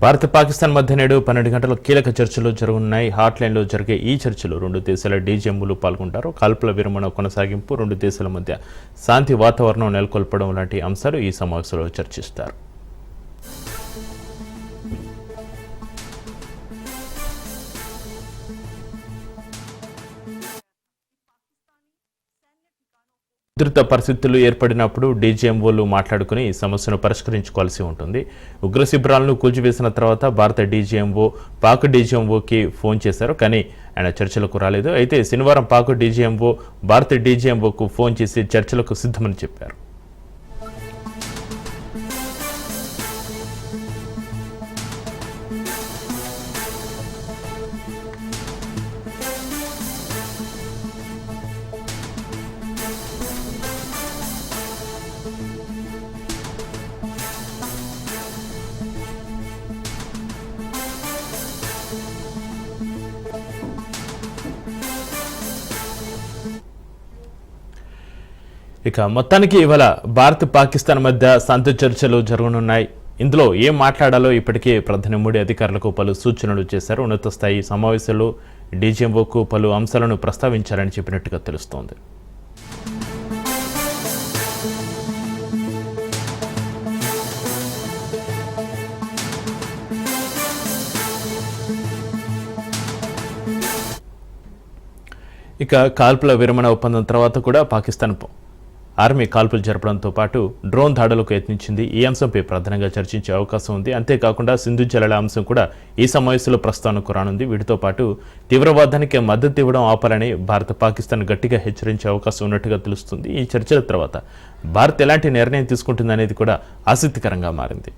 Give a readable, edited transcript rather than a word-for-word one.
భారత్ పాకిస్తాన్ మధ్య నేడు 12 గంటల కీలక చర్చలు జరగనున్నాయి. హాట్లైన్లో జరిగే ఈ చర్చలు రెండు దేశాల డీజీఎంలు పాల్గొంటారు. కాల్పుల విరమణ కొనసాగింపు, రెండు దేశాల మధ్య శాంతి వాతావరణం నెలకొల్పడం లాంటి అంశాలు ఈ సమావేశంలో చర్చిస్తారు. ఉధృత పరిస్థితులు ఏర్పడినప్పుడు డీజీఎంఓలు మాట్లాడుకుని ఈ సమస్యను పరిష్కరించుకోవాల్సి ఉంటుంది. ఉగ్ర శిబిరాలను కూల్చివేసిన తర్వాత భారత డీజీఎంఓ పాక్ డీజీఎంఓకి ఫోన్ చేశారు, కానీ ఆయన చర్చలకు రాలేదు. అయితే శనివారం పాక్ డీజీఎంఓ భారత డీజీఎంఓకు ఫోన్ చేసి చర్చలకు సిద్ధమని చెప్పారు. ఇక మొత్తానికి ఇవాళ భారత్ పాకిస్తాన్ మధ్య శాంతి చర్చలు జరగనున్నాయి. ఇందులో ఏం మాట్లాడాలో ఇప్పటికే ప్రధాని మోడీ అధికారులకు పలు సూచనలు చేశారు. ఉన్నత స్థాయి సమావేశంలో డీజీఎంఓకు పలు అంశాలను ప్రస్తావించారని చెప్పినట్టుగా తెలుస్తోంది. ఇక కాల్పుల విరమణ ఒప్పందం తర్వాత కూడా పాకిస్తాన్ ఆర్మీ కాల్పులు జరపడంతో పాటు డ్రోన్ దాడులకు యత్నించింది. ఈ అంశంపై ప్రధానంగా చర్చించే అవకాశం ఉంది. అంతేకాకుండా సింధు జలాల అంశం కూడా ఈ సమావేశంలో ప్రస్తావనకు రానుంది. వీటితో పాటు తీవ్రవాదానికి మద్దతు ఇవ్వడం ఆపాలని భారత్ పాకిస్తాన్ గట్టిగా హెచ్చరించే అవకాశం ఉన్నట్టుగా తెలుస్తుంది. ఈ చర్చల తర్వాత భారత్ ఎలాంటి నిర్ణయం తీసుకుంటుందనేది కూడా ఆసక్తికరంగా మారింది.